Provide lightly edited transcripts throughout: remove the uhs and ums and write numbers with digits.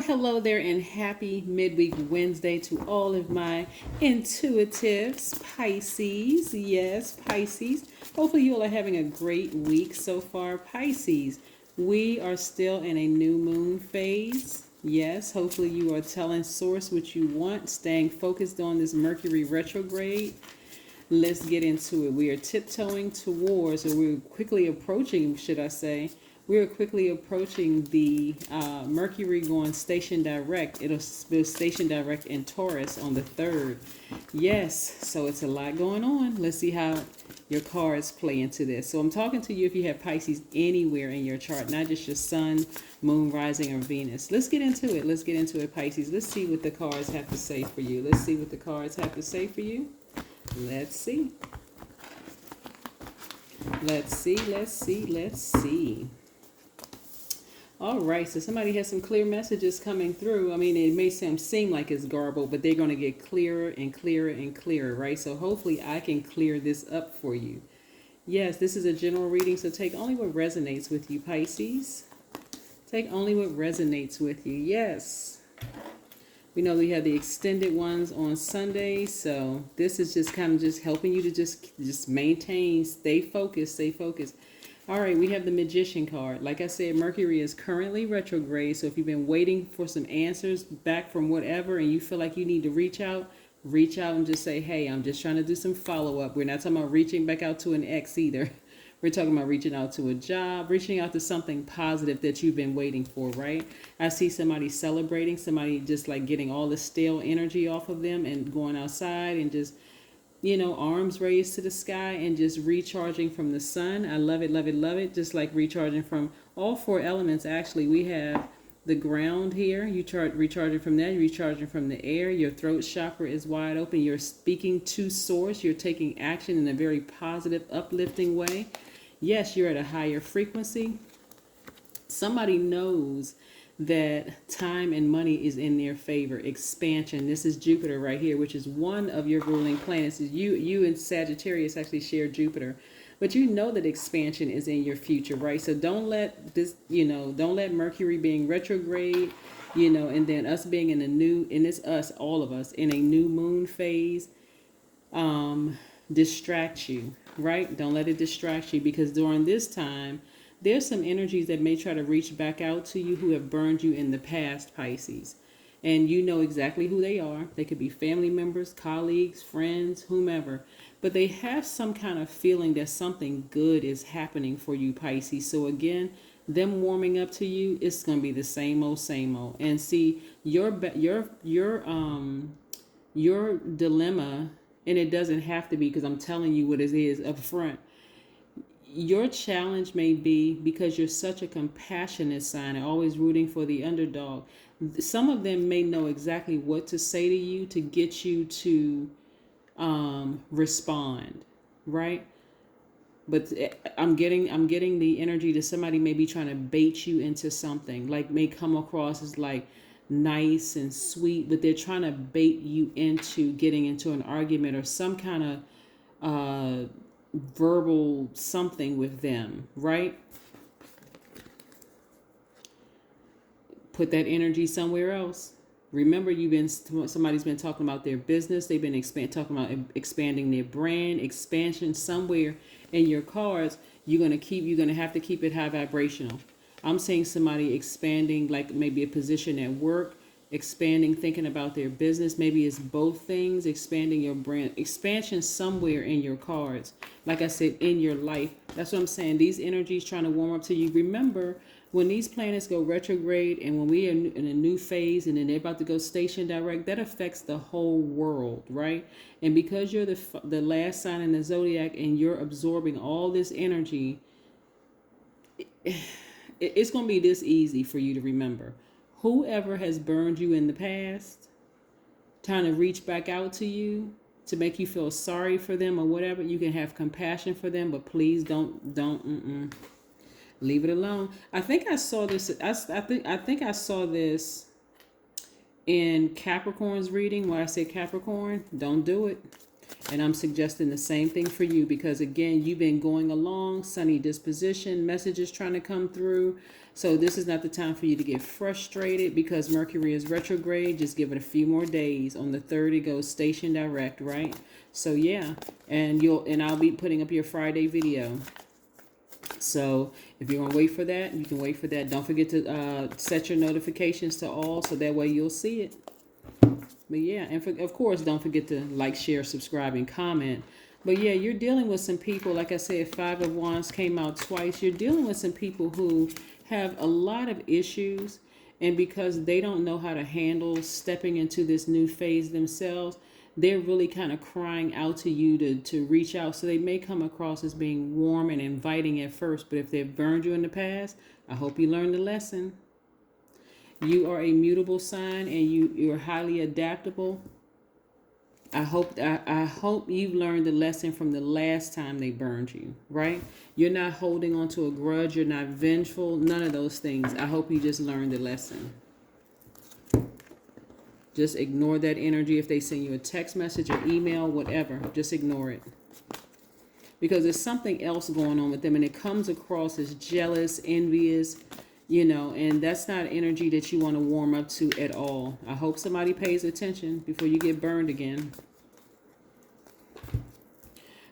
hello there, and happy midweek Wednesday to all of my intuitives, Pisces. Yes, Pisces. Hopefully, you all are having a great week so far, Pisces. We are still in a new moon phase. Yes, hopefully, you are telling Source what you want, staying focused on this Mercury retrograde. Let's get into it. We are tiptoeing towards, or we're quickly approaching, should I say, we are quickly approaching the Mercury going station direct. It'll be station direct in Taurus on the 3rd. Yes, so it's a lot going on. Let's see how your cards play into this. So I'm talking to you if you have Pisces anywhere in your chart, not just your sun, moon, rising, or Venus. Let's get into it. Let's get into it, Pisces. Let's see what the cards have to say for you. Let's see what the cards have to say for you. Let's see. Let's see, let's see, let's see. All right, so somebody has some clear messages coming through. I mean, it may seem like it's garbled, but they're going to get clearer and clearer and clearer, right? So hopefully I can clear this up for you. Yes, this is a general reading, so take only what resonates with you, Pisces. Take only what resonates with you. Yes. We know we have the extended ones on Sunday, so this is just kind of just helping you to just maintain, stay focused, stay focused. All right, we have the Magician card. Like I said, Mercury is currently retrograde, so if you've been waiting for some answers back from whatever and you feel like you need to reach out and just say, hey, I'm just trying to do some follow-up. We're not talking about reaching back out to an ex either. We're talking about reaching out to a job, reaching out to something positive that you've been waiting for, right? I see somebody celebrating, somebody just like getting all the stale energy off of them and going outside and just, arms raised to the sky and just recharging from the sun. I love it, love it, love it. Just like recharging from all four elements. Actually, we have the ground here. Recharging from that. You're recharging from the air. Your throat chakra is wide open. You're speaking to source. You're taking action in a very positive, uplifting way. Yes, you're at a higher frequency. Somebody knows that time and money is in their favor. Expansion. This is Jupiter right here, which is one of your ruling planets. You and Sagittarius actually share Jupiter. But you know that expansion is in your future, right? So don't let this, don't let Mercury being retrograde, and then us being in it's us, all of us, in a new moon phase, distract you, right? Don't let it distract you, because during this time, there's some energies that may try to reach back out to you who have burned you in the past, Pisces. And you know exactly who they are. They could be family members, colleagues, friends, whomever. But they have some kind of feeling that something good is happening for you, Pisces. So again, them warming up to you, it's going to be the same old, same old. And see, your dilemma, and it doesn't have to be, because I'm telling you what it is up front. Your challenge may be because you're such a compassionate sign and always rooting for the underdog. Some of them may know exactly what to say to you to get you to respond, right? But I'm getting the energy that somebody may be trying to bait you into something, like may come across as like nice and sweet, but they're trying to bait you into getting into an argument or some kind of verbal something with them, right? Put that energy somewhere else. Remember, somebody's been talking about their business. They've been talking about expanding their brand, expansion somewhere in your cards. You're gonna have to keep it high vibrational. I'm seeing somebody expanding, like maybe a position at work, expanding, thinking about their business. Maybe it's both things, expanding your brand, expansion somewhere in your cards. Like I said, in your life. That's what I'm saying. These energies trying to warm up to you. Remember, when these planets go retrograde and when we are in a new phase and then they're about to go station direct, that affects the whole world, right? And because you're the last sign in the Zodiac and you're absorbing all this energy, it's going to be this easy for you to remember. Whoever has burned you in the past, trying to reach back out to you to make you feel sorry for them or whatever, you can have compassion for them, but please don't leave it alone. I think I saw this. I think I saw this in Capricorn's reading where I said Capricorn, don't do it. And I'm suggesting the same thing for you because, again, you've been going along, sunny disposition, messages trying to come through. So this is not the time for you to get frustrated because Mercury is retrograde. Just give it a few more days. On the 3rd, it goes station direct, right? So yeah, and I'll be putting up your Friday video. So if you're gonna wait for that, you can wait for that. Don't forget to set your notifications to all, so that way you'll see it. But yeah, and of course, don't forget to like, share, subscribe, and comment. But yeah, you're dealing with some people, like I said, 5 of Wands came out twice. You're dealing with some people who have a lot of issues, and because they don't know how to handle stepping into this new phase themselves, they're really kind of crying out to you to reach out. So they may come across as being warm and inviting at first, but if they've burned you in the past, I hope you learned the lesson. You are a mutable sign, and you're highly adaptable. I hope you've learned the lesson from the last time they burned you, right? You're not holding on to a grudge. You're not vengeful. None of those things. I hope you just learned the lesson. Just ignore that energy. If they send you a text message or email, whatever, just ignore it. Because there's something else going on with them, and it comes across as jealous, envious, and that's not energy that you want to warm up to at all. I hope somebody pays attention before you get burned again.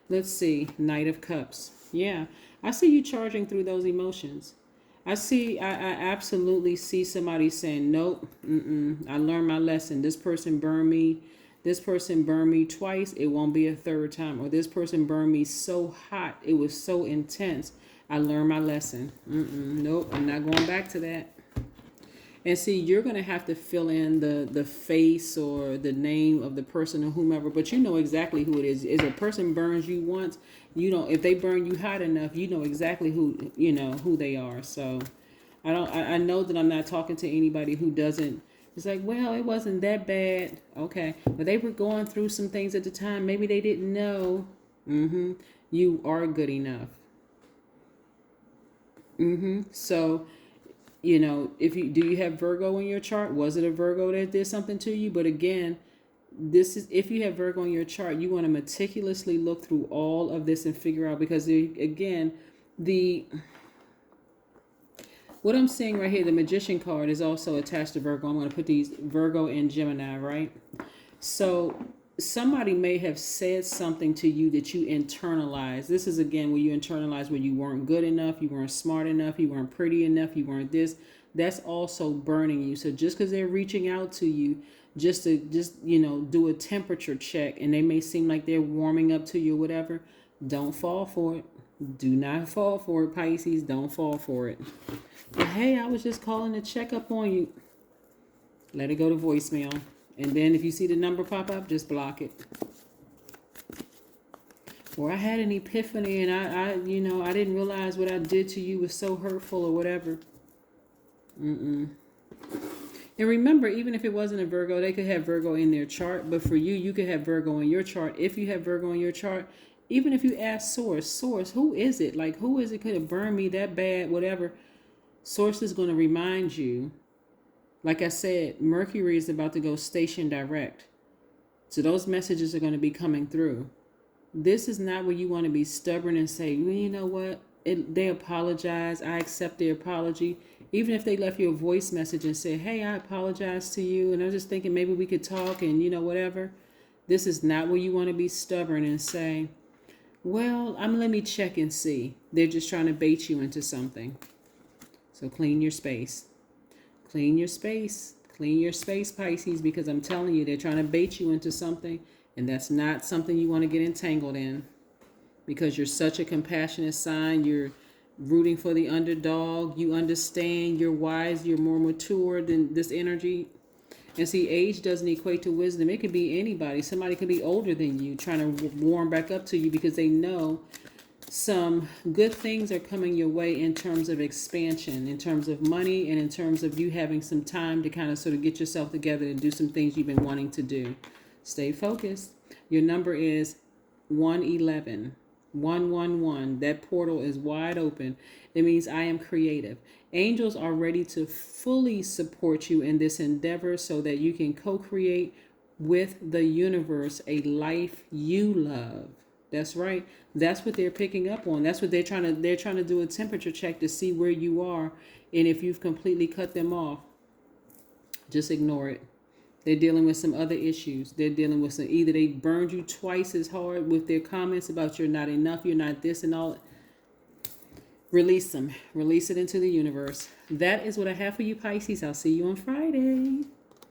Let's see. Knight of Cups. Yeah, I see you charging through those emotions. I absolutely see somebody saying, nope, I learned my lesson. This person burned me. This person burned me twice. It won't be a third time. Or this person burned me so hot. It was so intense. I learned my lesson. Nope, I'm not going back to that. And see, you're going to have to fill in the face or the name of the person or whomever, but you know exactly who it is. If a person burns you once, if they burn you hot enough, you know exactly who they are. So I know that I'm not talking to anybody who doesn't. It's like, well, it wasn't that bad. Okay. But they were going through some things at the time. Maybe they didn't know. You are good enough. So, if you have Virgo in your chart, was it a Virgo that did something to you? But again, if you have Virgo in your chart, you want to meticulously look through all of this and figure out, because what I'm seeing right here, the Magician card is also attached to Virgo. I'm going to put these Virgo and Gemini, right? So somebody may have said something to you that you internalize. This is, again, where you internalize where you weren't good enough, you weren't smart enough, you weren't pretty enough, you weren't this. That's also burning you. So just because they're reaching out to you, just to do a temperature check, and they may seem like they're warming up to you or whatever, don't fall for it. Do not fall for it, Pisces. Don't fall for it. But hey, I was just calling to check up on you. Let it go to voicemail. And then if you see the number pop up, just block it. Or I had an epiphany, and I didn't realize what I did to you was so hurtful, or whatever. And remember, even if it wasn't a Virgo, they could have Virgo in their chart. But for you, you could have Virgo in your chart. If you have Virgo in your chart, even if you ask Source, who is it? Like, who is it could have burned me that bad, whatever? Source is going to remind you. Like I said, Mercury is about to go station direct. So those messages are going to be coming through. This is not where you want to be stubborn and say, well, you know what? They apologize. I accept their apology. Even if they left you a voice message and said, hey, I apologize to you, and I was just thinking maybe we could talk and, whatever. This is not where you want to be stubborn and say, well, let me check and see. They're just trying to bait you into something. So clean your space. Clean your space. Clean your space, Pisces, because I'm telling you, they're trying to bait you into something, and that's not something you want to get entangled in, because you're such a compassionate sign. You're rooting for the underdog. You understand. You're wise. You're more mature than this energy. And see, age doesn't equate to wisdom. It could be anybody. Somebody could be older than you trying to warm back up to you because they know some good things are coming your way in terms of expansion, in terms of money, and in terms of you having some time to kind of sort of get yourself together and do some things you've been wanting to do. Stay focused. Your number is 111. 111. That portal is wide open. It means I am creative. Angels are ready to fully support you in this endeavor so that you can co-create with the universe a life you love. That's right. That's what they're picking up on. That's what they're trying to do a temperature check to see where you are, and if you've completely cut them off, just ignore it. They're dealing with some other issues. They're dealing with some, either they burned you twice as hard with their comments about you're not enough, you're not this and all. Release them. Release it into the universe. That is what I have for you, Pisces. I'll see you on Friday.